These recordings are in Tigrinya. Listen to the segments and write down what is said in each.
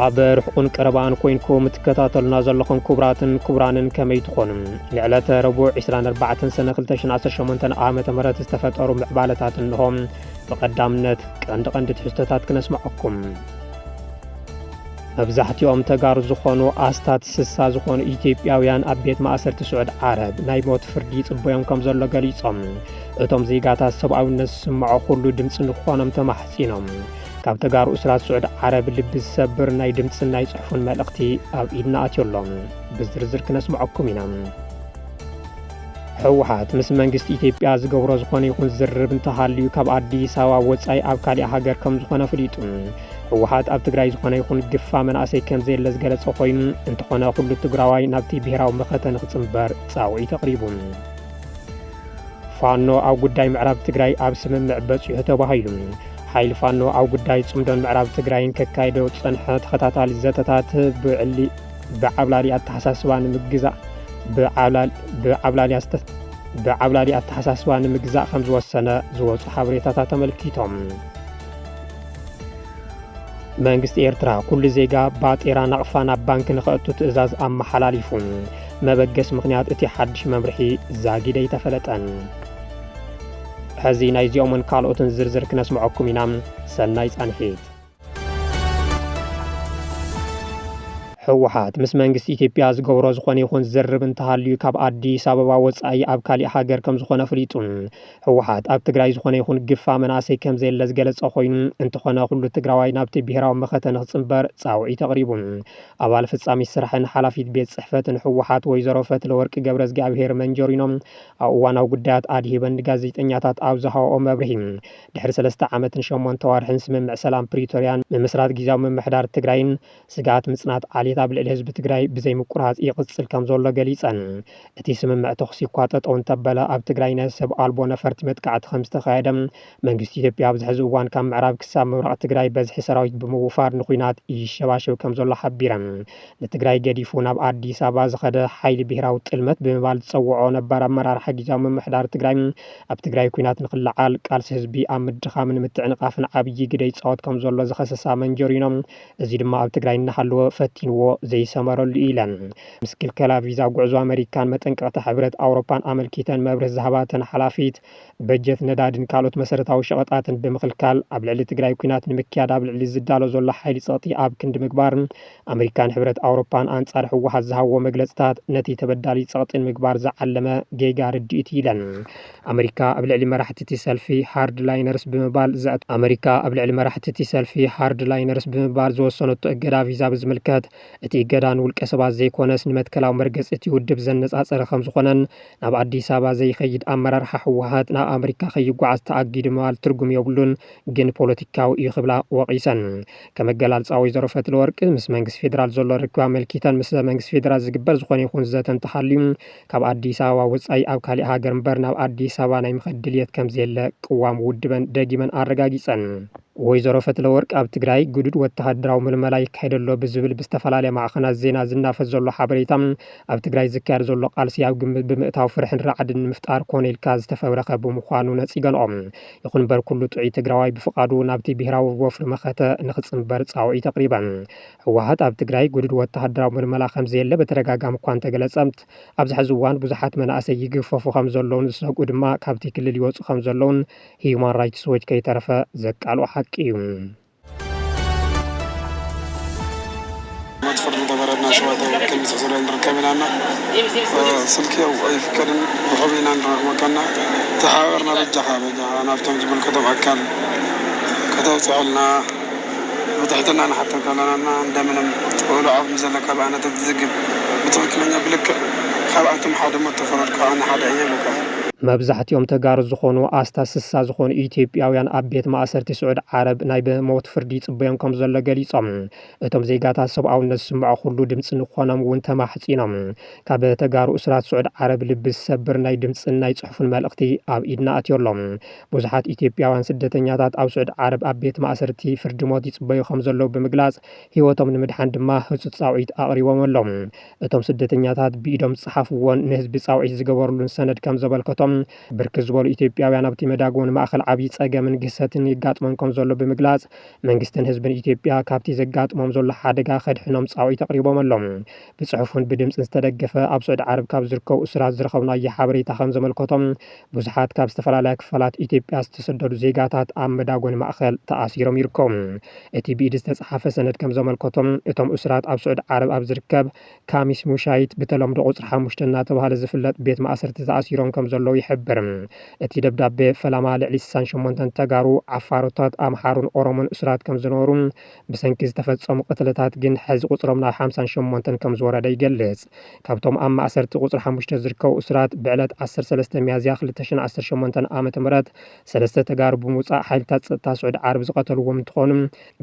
ኣብ ርሑቕን ቀረባን ኮይንኩም እትከታተሉና ዘለኹም ክቡራንን ከመይ ትኾኑ? ልዕለተ ረቡዕ 24 ሰነ 2018 ዓመተ ምህረት ዝተፈጠሩ ምዕባለታት እንሆም ብቐዳምነት ቀንዲ ትሕዝቶታት ክነስማዓኩም። መብዛሕትኦም ተጋሩ ዝኾኑ ኣስታት ስሳ ዝኾኑ ኢትዮጵያውያን ኣብ ቤት ማእሰርቲ ስዑድ ዓረብ ናይ ሞት ፍርዲ ጽበዮም ከም ዘሎ ገሊጾም እቶም ዜጋታት ሰብኣውነት ዝስምዖ ኩሉ ድምፂ ንክኾኖም ተማሕፂኖም ካብ ተጋሩ እስራት ስዑድ ዓረብ ልቢ ዝሰብር ናይ ድምፅን ናይ ጽሑፍን መልእኽቲ ኣብ ኢድና ኣትየሎም ብዝርዝር ክነስምዐኩም ኢና። ሕወሓት ምስ መንግስቲ ኢትዮጵያ ዝገብሮ ዝኾነ ይኹን ዝርርብ እንተሃልዩ ካብ ኣዲስ ኣበባ ወፃኢ ኣብ ካሊእ ሃገር ከም ዝኾነ ፍሊጡ። ሕወሓት ኣብ ትግራይ ዝኾነ ይኹን ግፋ መናእሰይ ከም ዘየለ ዝገለጸ ኮይኑ እንተኾነ ኩሉ ትግራዋይ ናብቲ ብሄራዊ መኸተ ንኽጽምበር ጻውዒት ኣቕሪቡ። ፋኖ ኣብ ጉዳይ ምዕራብ ትግራይ ኣብ ስምምዕ በፂሑ ተባሂሉ። ሓይሊ ፋኖ ኣብ ጉዳይ ጽምዶን ምዕራብ ትግራይን ከካይዶ ጸንሐ ተኸታታሊ ዘተታት ብዓብላሊ ኣተሓሳስባ ንምግዛእ ብዓብላሊ ኣተሓሳስባ ንምግዛእ ከም ዝወሰነ ዝወፁ ሓበሬታታት ተመልኪቶም። መንግስቲ ኤርትራ ኩሉ ዜጋ ባጤራ ናቕፋ ናብ ባንኪ ንኽእቱ ትእዛዝ ኣመሓላሊፉ። መበገስ ምኽንያት እቲ ሓድሽ መምርሒ ዛጊደ ይተፈለጠን። ሕዚ ናይ ዚኦምን ካልኦትን ዝርዝር ክነስምዐኩም ኢና። ሰናይ ጻንሒት። ሕወሓት ምስ መንግስቲ ኢትዮጵያ ዝገብሮ ዝኾነ ይኹን ዝርርብ እንተሃልዩ ካብ ኣዲስ ኣበባ ወፃኢ ኣብ ካሊእ ሃገር ከም ዝኾነ ፍሊጡ። ሕወሓት ኣብ ትግራይ ዝኾነ ይኹን ግፋ መናእሰይ ከም ዘየለ ዝገለጸ ኮይኑ እንተኾነ ኩሉ ትግራዋይ ናብቲ ብሄራዊ መኸተ ንኽጽምበር ጻውዒት ኣቕሪቡ። ኣባል ፍጻሚ ስራሕን ሓላፊት ቤት ጽሕፈትን ሕወሓት ወይዘሮ ፈትለወርቂ ገብረ እግዚኣብሔር መንጀሪኖም ኣብ እዋናዊ ጉዳያት ኣድሂበን ጋዜጠኛታት ኣብ ዝሃብኦ መብርሂ ድሕሪ 3 ዓመትን 8 ወርሕን ስምምዕ ሰላም ፕሪቶርያን ምምስራት ጊዜያዊ ምምሕዳር ትግራይን ስጋኣት ምጽናት ዓሌት ኣብ ልዕሊ ህዝቢ ትግራይ ብዘይ ምቁራጽ ይቕጽል ከም ዘሎ ገሊጸን። እቲ ስምምዕ ተኽሲ እኳ ጠጠው እንተበለ ኣብ ትግራይ ናይ ሰብ ኣልቦ ነፈርቲ መጥቃዕቲ ከም ዝተኻየደ መንግስቲ ኢትዮጵያ ኣብዚ ሕዚ እዋን ካብ ምዕራብ ክሳብ ምብራቕ ትግራይ በዝሒ ሰራዊት ብምውፋር ንኹናት ይሸባሸብ ከም ዘሎ ሓቢረን። ንትግራይ ገዲፉ ናብ ኣዲስ ኣበባ ዝኸደ ሓይሊ ብሄራዊ ጥልመት ብምባል ዝፀውዖ ነባር ኣመራርሓ ጊዜያዊ ምምሕዳር ትግራይ ኣብ ትግራይ ኩናት ንኽልዓል ቃልሲ ህዝቢ ኣብ ምድኻምን ምትዕንቓፍን ዓብዪ ግደ ይፃወት ከም ዘሎ ዝኸሰሳ መንጀሪኖም እዚ ድማ ኣብ ትግራይ እናሃለወ ፈቲንዎ ዘይሰመረሉ ኢለን። ምስ ክልከላ ቪዛ ጉዕዞ ኣሜሪካን መጠንቀቕቲ ሕብረት ኣውሮፓን ኣመልኪተን መብርህ ዝሃባተን ሓላፊት በጀት ነዳድን ካልኦት መሰረታዊ ሸቐጣትን ብምኽልካል ኣብ ልዕሊ ትግራይ ኩናት ንምክያድ ኣብ ልዕሊ ዝዳሎ ዘሎ ሓይሊ ፀቕጢ ኣብ ክንዲ ምግባርን ኣሜሪካን ሕብረት ኣውሮፓን ኣንጻር ሕወሓት ዝሃብዎ መግለጽታት ነቲ ተበዳሊ ፀቕጢን ምግባር ዝዓለመ ጌጋ ርድኢት ኢለን። ኣሜሪካ ኣብ ልዕሊ መራሕቲ እቲ ሰልፊ ሃርድ ላይነርስ ብምባል ዝወሰነቶ እገዳ ቪዛ ብዝምልከት እቲ እገዳን ውልቀ ሰባት ዘይኮነስ ንመትከላዊ መርገፂ እቲ ውድብ ዘነጻጸረ ከም ዝኾነን ናብ ኣዲስ ኣበባ ዘይኸይድ ኣመራርሓ ሕወሓት ናብ ኣሜሪካ ከይጓዓዝ ተኣጊዱ ምባል ትርጉም የብሉን ግን ፖለቲካዊ እዩ ክብላ ወቒሰን። ከም ኣገላልጻ ወይዘሮ ፈትለወርቂ ምስ መንግስቲ ፌደራል ዘሎ ርክብ ኣመልኪተን ምስ መንግስቲ ፌደራል ዝግበር ዝኾነ ይኹን ዘተ እንተሃልዩ ካብ ኣዲስ ኣበባ ወፃኢ ኣብ ካሊእ ሃገር እምበር ናብ ኣዲስ ኣበባ ናይ ምኸድ ድልየት ከም ዘየለ ቅዋም ውድበን ደጊመን ኣረጋጊፀን። ወይዘሮ ፈትለወርቂ ኣብ ትግራይ ግዱድ ወተሃደራዊ ምልመላ ይካየደሎ ብዝብል ብዝተፈላለየ ማዕኸናት ዜና ዝናፈስ ዘሎ ሓበሬታ ኣብ ትግራይ ዝካየድ ዘሎ ቃልሲ ኣብ ግምት ብምእታው ፍርሕን ረዓድን ንምፍጣር ኮነ ኢልካ ዝተፈብረኸ ብምዃኑ ነፂገንኦም። ይኹን እምበር ኩሉ ጥዑይ ትግራዋይ ብፍቓዱ ናብቲ ብሄራዊ ወፍሪ መኸተ ንኽጽምበር ጻውዒት ኣቕሪበን። ሕወሓት ኣብ ትግራይ ግዱድ ወተሃደራዊ ምልመላ ከም ዘየለ በተደጋጋሚ እኳ እንተገለጸት ኣብዚ ሕዚ እዋን ብዙሓት መናእሰይ ይግፈፉ ከም ዘለውን ዝሰግኡ ድማ ካብቲ ክልል ይወፁ ከም ዘለውን ሂዩማን ራይትስ ዎች ከይተረፈ ዘቃልኦ ሓቂ እዩ። ነበረና ሸዋታ ከሚስ ስለል ረከብናና ስልክው አይፍከርን በሆቢና እንደወከና ተሓወርና በጃኻ ናፍቶም ዝምልከቶም ኣካል ከተውፅዕልና ብትሕትና ንሓተ ከለናና እንደምንም ጥቕሉ ዓፍ ዘለካ ብኣነ ተዝግብ ብትክክለኛ ብልክ ካብኣቶም ሓደ ሞት ተፈረድካ ኣነ ሓደ እየ በቃ። መብዛሕትኦም ተጋሩ ዝኾኑ ኣስታት ስሳ ዝኾኑ ኢትዮጵያውያን ኣብ ቤት ማእሰርቲ ስዑድ ዓረብ ናይ ብሞት ፍርዲ ጽበዮም ከም ዘሎ ገሊጾም እቶም ዜጋታት ሰብኣውነት ዝስምዖ ኩሉ ድምፂ ንክኾኖም እውን ተማሕፂኖም ካብ ተጋሩ እስራት ስዑድ ዓረብ ልቢ ዝሰብር ናይ ድምፅን ናይ ጽሑፍን መልእኽቲ ኣብ ኢድና ኣትየሎም። ብዙሓት ኢትዮጵያውያን ስደተኛታት ኣብ ስዑድ ዓረብ ኣብ ቤት ማእሰርቲ ፍርዲ ሞት ይጽበዩ ከም ዘለዉ ብምግላጽ ህይወቶም ንምድሓን ድማ ህፁፅ ጻውዒት ኣቕሪቦም ኣሎም። እቶም ስደተኛታት ብኢዶም ዝፀሓፍዎን ንህዝቢ ጻውዒት ዝገበሩሉን ሰነድ ከም ዘበልከቶም ዘመልከቶም ብርክት ዝበሉ ኢትዮጵያውያን ኣብቲ መዳግቦን ማእኸል ዓብይ ፀገምን ግሰትን ይጋጥሞም ከም ዘሎ ብምግላጽ መንግስትን ህዝብን ኢትዮጵያ ካብቲ ዘጋጥሞም ዘሎ ሓደጋ ከድሕኖም ጻውዒት ኣቕሪቦም ኣሎም። ብጽሑፍን ብድምፅን ዝተደገፈ ኣብ ስዑድ ዓረብ ካብ ዝርከቡ እስራት ዝረኸብናዮ ሓበሬታ ከም ዘመልከቶም ብዙሓት ካብ ዝተፈላለያ ክፋላት ኢትዮጵያ ዝተሰደዱ ዜጋታት ኣብ መዳጎን ማእኸል ተኣሲሮም ይርከቡ። እቲ ብኢድ ዝተጻሕፈ ሰነድ ከም ዘመልከቶም እቶም እስራት ኣብ ስዑድ ዓረብ ኣብ ዝርከብ ካሚስ ሙሻይት ብተለምዶ ቁጽሪ 5 እናተባህለ ዝፍለጥ ቤት ማእሰርቲ ተኣሲሮም ከም ዘለዉ ይሕብር። እቲ ደብዳቤ ፈላማ ልዕሊ 68 ተጋሩ ዓፋሮታት ኣምሓሩን ኦሮሞን እስራት ከም ዝነበሩ ብሰንኪ ዝተፈጸሙ ቅትለታት ግን ሕዚ ቁጽሮም ናብ 58 ከም ዝወረደ ይገልጽ። ካብቶም ኣብ ማእሰርቲ ቁጽሪ 5 ዝርከቡ እስራት ብዕለት 13 ሚያዝያ 2018 ዓ.ም ሰለስተ ተጋሩ ብምውጻእ ሓይልታት ጸጥታ ስዑድ ዓረብ ዝቐተልዎም እንትኾኑ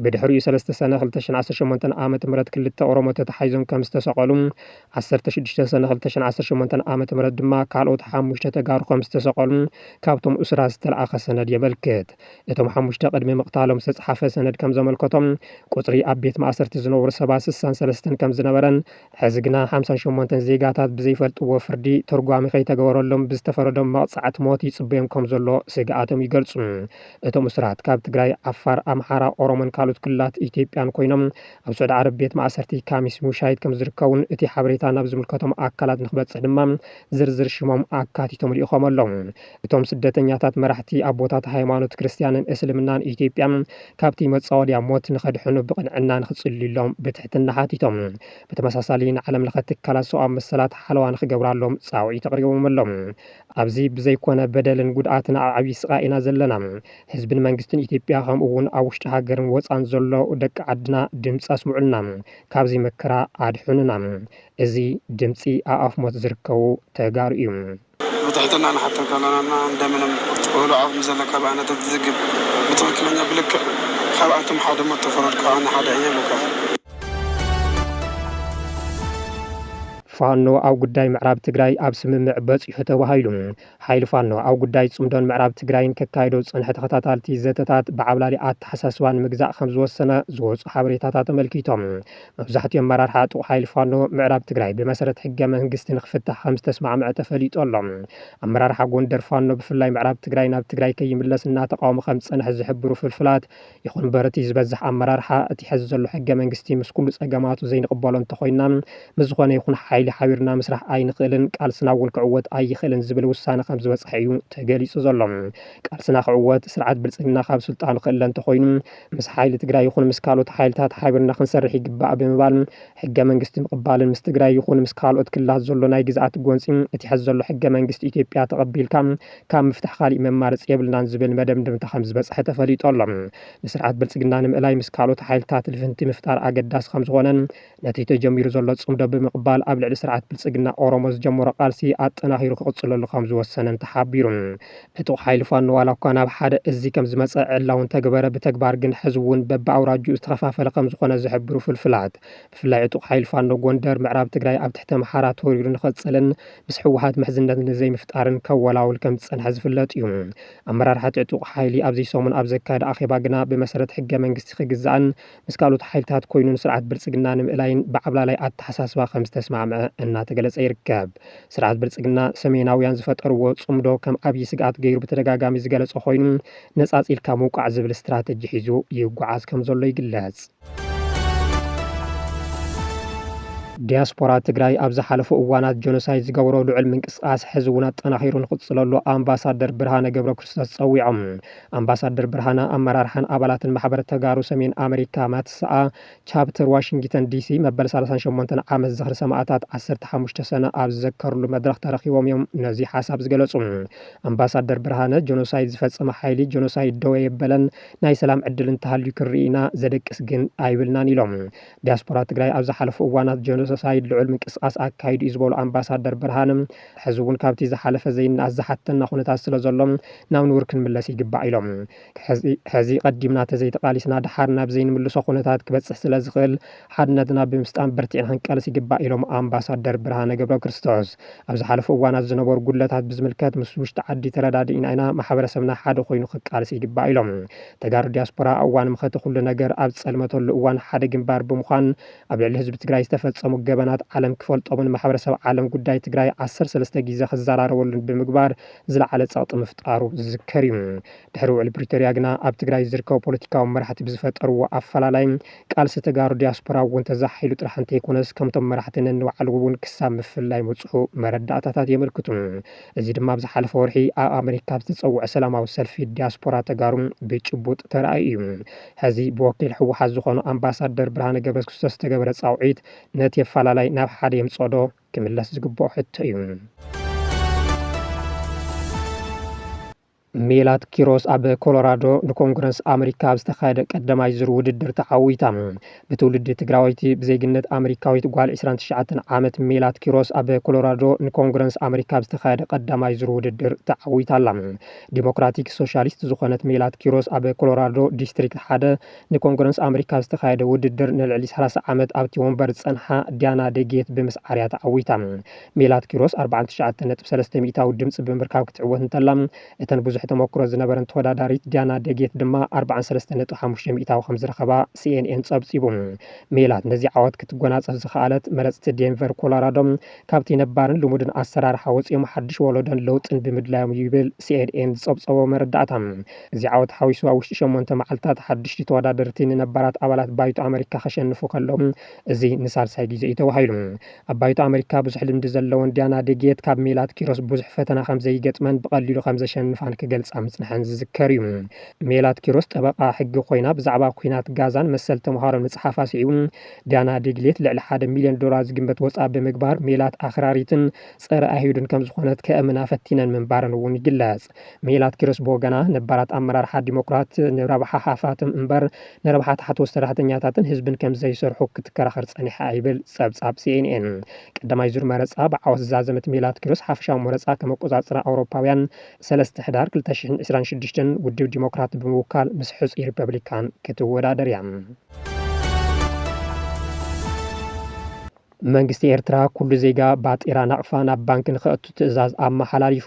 ብድሕሪኡ 3 ሰነ 2018 ዓ.ም ክልተ ኦሮሞ ተታሒዞም ከም ዝተሰቐሉ 16 ሰነ 2018 ዓ.ም ድማ ካልኦት 5 ተጋሩ ከም ዝተሰቐሉ ካብቶም እስራት ዝተለኣኸ ሰነድ የመልክት። እቶም 5 ቅድሚ ምቕታሎም ዝተጻሕፈ ሰነድ ከም ዘመልከቶም ቁጽሪ ኣብ ቤት ማእሰርቲ ዝነብሩ ሰባት 63 ከም ዝነበረን ሕዚ ግና 58 ዜጋታት ብዘይፈልጥዎ ፍርዲ ተርጓሚ ከይተገበረሎም ብዝተፈረዶም መቕጻዕቲ ሞት ይጽበዮም ከም ዘሎ ስግኣቶም ይገልጹ። እቶም እስራት ካብ ትግራይ፣ ዓፋር፣ ኣምሓራ፣ ኦሮሞን ካልኦት ክልላት ኢትዮጵያን ኮይኖም ኣብ ስዑድ ዓረብ ቤት ማእሰርቲ ካሚስ ሙሻይት ከም ዝርከቡን እቲ ሓበሬታ ናብ ዝምልከቶም ኣካላት ንክበጽሕ ድማ ዝርዝር ሽሞም ኣካቲቶም ልኢኾም ኣሎም። እቶም ስደተኛታት መራሕቲ ኣቦታት ሃይማኖት ክርስትያንን እስልምናን ኢትዮጵያ ካብቲ መጻወድያ ሞት ንኸድሕኑ ብቕንዕና ንኽጽልዩሎም ብትሕትና ሓቲቶም። ብተመሳሳሊ ንዓለም ለኸ ትካላት ሰብኣዊ መሰላት ሓለዋ ንኽገብራሎም ጻውዒት ኣቕሪቦም ኣሎም። ኣብዚ ብዘይኮነ በደልን ጉድኣትን ኣብ ዓብዪ ስቓይ ኢና ዘለና። ህዝብን መንግስትን ኢትዮጵያ ከምኡ እውን ኣብ ውሽጢ ሃገርን ወፃን ዘሎ ደቂ ዓድና ድምፂ ኣስምዑልና፣ ካብዚ መከራ ኣድሕኑና። እዚ ድምፂ ኣብ ኣፍ ሞት ዝርከቡ ተጋሩ እዩ። ብትሕትና ንሓተ ከለና እንደምንም ውሉ ዓቕሚ ዘለካ ብኣነተ ትዝግብ ብትክክለኛ ብልክዕ ካብኣቶም ሓደ ሞት ተፈረድካ ሓደ እየ ብካ ፋኖ ኣብ ጉዳይ ምዕራብ ትግራይ ኣብ ስምምዕ በፂሑ ተባሂሉ። ሓይሊ ፋኖ ኣብ ጉዳይ ጽምዶን ምዕራብ ትግራይን ከካይዶ ዝጸንሐ ተኸታታልቲ ዘተታት ብዓብላሊ ኣተሓሳስባ ንምግዛእ ከም ዝወሰነ ዝወፁ ሓበሬታታት ተመልኪቶም። መብዛሕትኦም ኣመራርሓ ጥቕ ሓይሊ ፋኖ ምዕራብ ትግራይ ብመሰረት ሕገ መንግስቲ ንክፍታሕ ከም ዝተስማዕምዐ ተፈሊጡ ኣሎ። ኣመራርሓ ጎንደር ፋኖ ብፍላይ ምዕራብ ትግራይ ናብ ትግራይ ከይምለስ እናተቃወሙ ከም ዝጸንሐ ዝሕብሩ ፍልፍላት ይኹን በረቲ ዝበዝሕ ኣመራርሓ እቲ ሕዚ ዘሎ ሕገ መንግስቲ ምስ ኩሉ ጸገማቱ ዘይንቕበሎ እንተኾይና ምዝኾነ ይኹን ሓይሊ ሓቢርና ምስራሕ ኣይንኽእልን ቃልስና እውን ክዕወት ኣይኽእልን ዝብል ውሳነ ከም ዝበፅሐ እዩ ተገሊጹ ዘሎ። ቃልስና ክዕወት ስርዓት ብልጽግና ካብ ስልጣኑ ክእለ እንተኾይኑ ምስ ሓይሊ ትግራይ ይኹን ምስ ካልኦት ሓይልታት ሓቢርና ክንሰርሕ ይግባእ ብምባል ሕገ መንግስቲ ምቕባልን ምስ ትግራይ ይኹን ምስ ካልኦት ክልላት ዘሎ ናይ ግዝኣት ጎንፂ እቲ ሕዚ ዘሎ ሕገ መንግስቲ ኢትዮጵያ ተቐቢልካ ካብ ምፍታሕ ካሊእ መማረፂ የብልናን ዝብል መደምደምታ ከም ዝበፅሐ ተፈሊጡ ኣሎ። ንስርዓት ብልጽግና ንምእላይ ምስ ካልኦት ሓይልታት ልፍንቲ ምፍጣር ኣገዳሲ ከም ዝኾነን ነቲ ተጀሚሩ ዘሎ ጽምዶ ብምቕባል ኣብ ልዕሊ ስርዓት ብልጽግና ኦሮሞ ዝጀመሮ ቃልሲ ኣጠናኺሩ ክቕጽለሉ ከም ዝወሰነን ተሓቢሩ። ዕጡቕ ሓይሊ ፋኖ ዋላ እኳ ናብ ሓደ እዚ ከም ዝመፀ ዕላውን ተግበረ ብተግባር ግን ሕዚ እውን በቢኣውራጅኡ ዝተኸፋፈለ ከም ዝኾነ ዝሕብሩ ፍልፍላት ብፍላይ ዕጡቕ ሓይሊ ፋኖ ጎንደር ምዕራብ ትግራይ ኣብ ትሕቲ ኣምሓራ ተወሪሩ ንኽጽልን ምስ ሕወሓት ምሕዝነት ንዘይምፍጣርን ከወላውል ከም ዝጸንሐ ዝፍለጥ እዩ። ኣመራርሓ ዕጡቕ ሓይሊ ኣብዚ ሰሙን ኣብ ዘካየደ ኣኼባ ግና ብመሰረት ሕገ መንግስቲ ክግዛእን ምስ ካልኦት ሓይልታት ኮይኑን ስርዓት ብልጽግና ንምእላይን ብዓብላላይ ኣተሓሳስባ ከም ዝተስማዕምዐ እናተገለጸ ይርከብ። ስርዓት ብልጽግና ሰሜናውያን ዝፈጠርዎ ጽምዶ ከም ዓብዪ ስግኣት ገይሩ ብተደጋጋሚ ዝገለጸ ኮይኑ ነጻጺልካ ምውቃዕ ዝብል ስትራቴጂ ሒዙ ይጓዓዝ ከም ዘሎ ይግለጽ። ዲያስፖራ ትግራይ ኣብ ዝሓለፉ እዋናት ጆኖሳይድ ዝገብሮ ልዑል ምንቅስቃስ ሕዚ እውን ኣጠናኺሩ ንኽጽለሉ ኣምባሳደር ብርሃነ ገብረ ክርስቶስ ጸዊዖም። ኣምባሳደር ብርሃነ ኣመራርሓን ኣባላትን ማሕበር ተጋሩ ሰሜን ኣሜሪካ ማትስኣ ቻፕተር ዋሽንግተን ዲሲ መበል 38 ዓመት ዝኽሪ ሰማዕታት 15 ሰነ ኣብ ዝዘከርሉ መድረኽ ተረኺቦም እዮም ነዚ ሓሳብ ዝገለጹ። ኣምባሳደር ብርሃነ ጆኖሳይድ ዝፈጸመ ሓይሊ ጆኖሳይድ ደወ የበለን ናይ ሰላም ዕድል እንተሃልዩ ክርኢና ዘደቅስ ግን ኣይብልናን ኢሎም። ዲያስፖራ ትግራይ ኣብ ዝሓለፉ እዋናት ጆኖሳይድ ልዑል ምንቅስቃስ ኣካይዱ እዩ ዝበሉ ኣምባሳደር ብርሃነ ሕዚ እውን ካብቲ ዝሓለፈ ዘይንኣስ ዝሓተና ኩነታት ስለ ዘሎ ናብ ንቡር ክንምለስ ይግባእ ኢሎም። ሕዚ ቀዲምና ተዘይተቃሊስና ድሓር ናብ ዘይንምልሶ ኩነታት ክበፅሕ ስለ ዝኽእል ሓድነትና ብምስጣን በርቲዕና ክንቀልስ ይግባእ ኢሎም ኣምባሳደር ብርሃነ ገብረ ክርስቶስ ኣብ ዝሓለፉ እዋናት ዝነበሩ ጉድለታት ብዝምልከት ምስ ውሽጢ ዓዲ ተረዳዲእና ኢና ማሕበረሰብና ሓደ ኮይኑ ክቃልስ ይግባእ ኢሎም። ተጋሩ ዲያስፖራ እዋን ምኸቲ ኩሉ ነገር ኣብ ዝጸልመተሉ እዋን ሓደ ግንባር ብምዃን ኣብ ልዕሊ ህዝቢ ትግራይ ዝተፈጸሙ ገበናት ዓለም ክፈልጦምን ማሕበረሰብ ዓለም ጉዳይ ትግራይ 13 ግዜ ክዘራረበሉን ብምግባር ዝለዓለ ጸቕጢ ምፍጣሩ ዝዝከር እዩ። ድሕሪ ውዕል ፕሪቶሪያ ግና ኣብ ትግራይ ዝርከቡ ፖለቲካዊ መራሕቲ ብዝፈጠርዎ ኣፈላላይ ቃልሲ ተጋሩ ዲያስፖራ እውን ተዛሒሉ ጥራሕ እንተይኮነስ ከምቶም መራሕቲ ነንባዕሉ እውን ክሳብ ምፍላይ መጽሑ መረዳእታታት የመልክቱ። እዚ ድማ ብዝሓለፈ ወርሒ ኣብ ኣሜሪካ ዝተጸውዐ ሰላማዊ ሰልፊ ዲያስፖራ ተጋሩ ብጭቡጥ ተራእዩ እዩ። ሕዚ ብወኪል ሕወሓት ዝኾኑ ኣምባሳደር ብርሃነ ገብረክርስቶስ ዝተገበረ ጻውዒት ነቲ ኣፈላላይ ናብ ሓደ የምጽዶ ክምለስ ዝግብኦ ሕቶ እዩ። ሜላት ኪሮስ ኣብ ኮሎራዶ ንኮንግረስ ኣሜሪካ ዝተኻየደ ቀዳማይ ዙር ውድድር ተዓዊታ። ብትውልዲ ትግራዋይቲ ብዜግነት ኣሜሪካዊት ጓል 29 ዓመት ሜላት ኪሮስ ኣብ ኮሎራዶ ንኮንግረስ ኣሜሪካ ዝተኻየደ ቀዳማይ ዙር ውድድር ተዓዊታ ኣላ። ዲሞክራቲክ ሶሻሊስት ዝኾነት ሜላት ኪሮስ ኣብ ኮሎራዶ ዲስትሪክት 1 ንኮንግረስ ኣሜሪካ ዝተኻየደ ውድድር ንልዕሊ 30 ዓመት ኣብቲ ወንበር ጸንሓ ዲያና ደጌት ብምስዓርያ ተዓዊታ። ሜላት ኪሮስ 49.3 ሚእታዊ ድምፂ ብምርካብ ክትዕወት እንተላ እተን ብዙሕ ተመክሮ ዝነበረን ተወዳዳሪት ዲያና ደጌት ድማ 43.5 ሚእታዊ ከም ዝረኸባ ሲኤንኤን ጸብጺቡ። ሜላት ነዚ ዓወት ክትጎናጸፍ ዝኽኣለት መረጽቲ ዴንቨር ኮሎራዶ ካብቲ ነባርን ልሙድን ኣሰራርሓ ወፂኦም ሓድሽ ወለዶን ለውጥን ብምድላዮም ይብል ሲኤንኤን ዝጸብጸቦ መረዳእታ። እዚ ዓወት ሓዊሱ ኣብ ውሽጢ 8 መዓልትታት ሓድሽቲ ተወዳደርቲ ንነባራት ኣባላት ባይቶ ኣሜሪካ ከሸንፉ ከለዉ እዚ ንሳልሳይ ግዜ እዩ ተባሂሉ። ኣብ ባይቶ ኣሜሪካ ብዙሕ ልምዲ ዘለወን ዲያና ደጌት ካብ ሜላት ኪሮስ ብዙሕ ፈተና ከም ዘይገጥመን ብቐሊሉ ከም ዘሸንፋን ገልጻ ምጽንሐን ዝዝከር እዩ። ሜላት ኪሮስ ጠበቓ ሕጊ ኮይና ብዛዕባ ኩናት ጋዛን መሰል ተምሃሮ መጽሓፍ ኣስዒቡ ዲያና ደግሌት ልዕሊ $1 ሚልዮን ዝግመት ወጻ ብምግባር ሜላት ኣኽራሪትን ጸረ ኣይሁድን ከም ዝኾነት ከእምና ፈቲነን ምንባረን እውን ይግለጽ። ሜላት ኪሮስ ብወገና ነባራት ኣመራርሓ ዲሞክራት ንረብሓ ሃፋትም እምበር ንረብሓ ታሕተዎት ሰራሕተኛታትን ህዝብን ከም ዘይሰርሑ ክትከራኸር ጸኒሓ ይብል ጸብጻብ ሲኤንኤን። ቀዳማይ ዙር መረጻ ብዓወት ዝዛዘመት ሜላት ኪሮስ ሓፈሻዊ መረጻ ከመቆጻጽራ ኣውሮፓውያን 3 ሕዳር 2026 ውድብ ዲሞክራት ብምውካል ምስ ሕፁ ሪፐብሊካን ክትወዳደር እያ። መንግስቲ ኤርትራ ኩሉ ዜጋ ባጤራ ናቕፋ ናብ ባንኪ ንኽእቱ ትእዛዝ ኣመሓላሊፉ።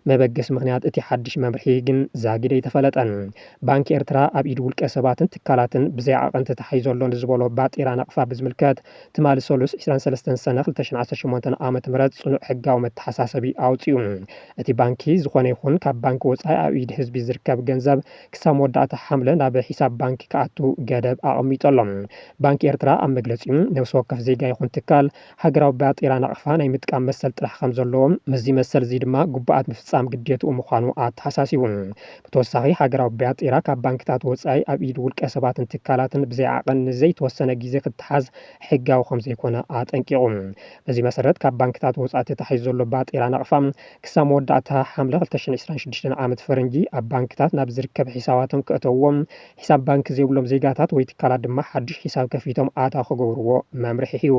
መበገስ ምኽንያት እቲ ሓድሽ መምርሒ ግን ዛጊደ ኣይተፈለጠን። ባንኪ ኤርትራ ኣብ ኢድ ውልቀ ሰባትን ትካላትን ብዘይ ዓቐንቲ ተሓይዘሎ ንዝበሎ ባጤራ ናቕፋ ብዝምልከት ትማሊ ሰሉስ 23 ሰነ 2018 ዓ.ም ጽኑዕ ሕጋዊ መተሓሳሰቢ ኣውፂኡ። እቲ ባንኪ ዝኾነ ይኹን ካብ ባንኪ ወጻኢ ኣብ ኢድ ህዝቢ ዝርከብ ገንዘብ ክሳብ መወዳእታ ሓምለ ናብ ሒሳብ ባንኪ ክኣቱ ገደብ ኣቐሚጦሎም። ባንኪ ኤርትራ ኣብ መግለጺኡ ነብሲ ወከፍ ዜጋ ይኹን ትካል ሃገራዊ ባጤራ ናቕፋ ናይ ምጥቃም መሰል ጥራሕ ከም ዘለዎም ምዚ መሰል እዚ ድማ ጉባኣት ምፍጻም ግዴትኡ ምዃኑ ኣተሓሳሲቡ። ብተወሳኺ ሃገራዊ ባጤራ ካብ ባንክታት ወጻኢ ኣብ ኢድ ውልቀ ሰባትን ትካላትን ብዘይ ዓቐን ንዘይተወሰነ ግዜ ክትሓዝ ሕጋዊ ከም ዘይኮነ ኣጠንቂቑ። በዚ መሰረት ካብ ባንክታት ወጻኢ ተታሒዙ ዘሎ ባጤራ ናቕፋ ክሳብ መወዳእታ ሓምለ 2026 ዓመት ፈረንጂ ኣብ ባንክታት ናብ ዝርከብ ሒሳባቶም ክእተውዎም ሒሳብ ባንኪ ዘይብሎም ዜጋታት ወይ ትካላት ድማ ሓድሽ ሒሳብ ከፊቶም ኣታዊ ክገብርዎ መምርሒ ሂቡ።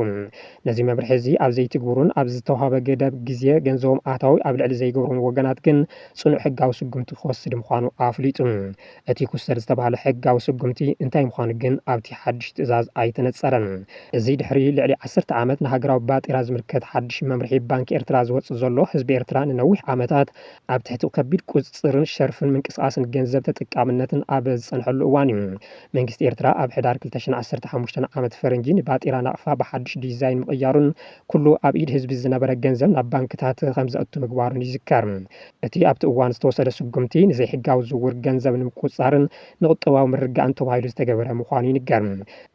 ነዚ መምርሒ እዚ ኣብ ዘይትግብሩን ኣብ ዝተዋሃበ ገደብ ግዜ ገንዘቦም ኣታዊ ኣብ ልዕሊ ዘይገብሩን ወገናት ግን ጽኑዕ ሕጋዊ ስጉምቲ ክወስድ ምዃኑ ኣፍሊጡ። እቲ ኩሰድ ዝተባሃለ ሕጋዊ ስጉምቲ እንታይ ምዃኑ ግን ኣብቲ ሓድሽ ትእዛዝ ኣይተነጸረን። እዚ ድሕሪ ልዕሊ 10 ዓመት ንሃገራዊ ባጤራ ዝምልከት ሓድሽ መምርሒ ባንኪ ኤርትራ ዝወፅእ ዘሎ ህዝቢ ኤርትራ ንነዊሕ ዓመታት ኣብ ትሕቲ ከቢድ ቁፅፅርን ሸርፍን ምንቅስቓስን ገንዘብ ተጠቃምነትን ኣብ ዝጸንሐሉ እዋን እዩ። መንግስቲ ኤርትራ ኣብ ሕዳር 2015 ዓመት ፈረንጂ ንባጤራ ናቕፋ ብሓድሽ ዲዛይን ምቕያሩን ኩሉ ኣብ ኢድ ህዝቢ ዝነበረ ገንዘብ ናብ ባንክታት ከም ዘእቱ ምግባሩን ይዝከር። እቲ ኣብቲ እዋን ዝተወሰደ ስጉምቲ ንዘይሕጋዊ ዝውውር ገንዘብ ንምቁፅጻርን ንቁጠባዊ ምርጋእን ተባሂሉ ዝተገበረ ምዃኑ ይንገር።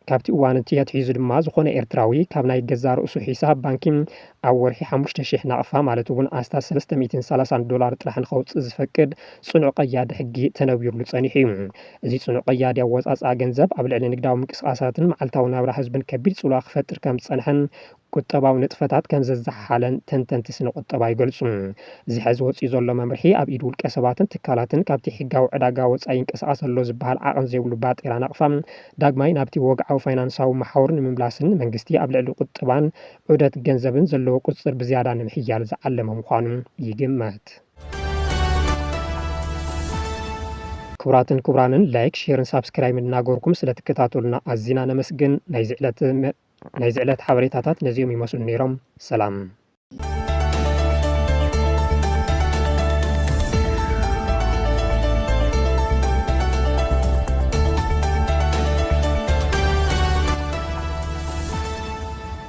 ካብቲ እዋን እቲ ኣትሒዙ ድማ ዝኾነ ኤርትራዊ ካብ ናይ ገዛ ርእሱ ሒሳብ ባንኪ ኣብ ወርሒ 5,000 ናቕፋ ማለት እውን ኣስታት $330 ጥራሕ ንኸውፅእ ዝፈቅድ ጽኑዕ ቀያዲ ሕጊ ተነቢሩሉ ጸኒሑ እዩ። እዚ ጽኑዕ ቀያዲ ኣወጻጽኣ ገንዘብ ኣብ ልዕሊ ንግዳዊ ምንቅስቓሳትን መዓልታዊ ናብራ ህዝብን ከቢድ ጽልዋ ክፈጥር ከም ዝጸንሐን ቁጠባዊ ንጥፈታት ከም ዘዘሓለን ተንተንቲ ስነ ቁጠባ ይገልጹ። እዚ ሕዚ ወፂኡ ዘሎ መምርሒ ኣብ ኢድ ውልቀ ሰባትን ትካላትን ካብቲ ሕጋዊ ዕዳጋ ወጻኢ ይንቀሳቐስ ኣሎ ዝበሃል ዓቐን ዘይብሉ ባጤራ ናቕፋ ዳግማይ ናብቲ ወግዓዊ ፋይናንሳዊ መሓውር ንምምላስን መንግስቲ ኣብ ልዕሊ ቁጠባን ዑደት ገንዘብን ዘለዎ ቁፅር ብዝያዳ ንምሕያል ዝዓለመ ምዃኑ ይግመት። ክቡራትን ክቡራንን ላይክ ሼርን ሳብስክራይብ እናገበርኩም ስለትከታተሉና ኣዝና ነመስግን። ናይ ዝዕለት ሓበሬታታት ነዚኦም ይመስሉ ነይሮም። ሰላም።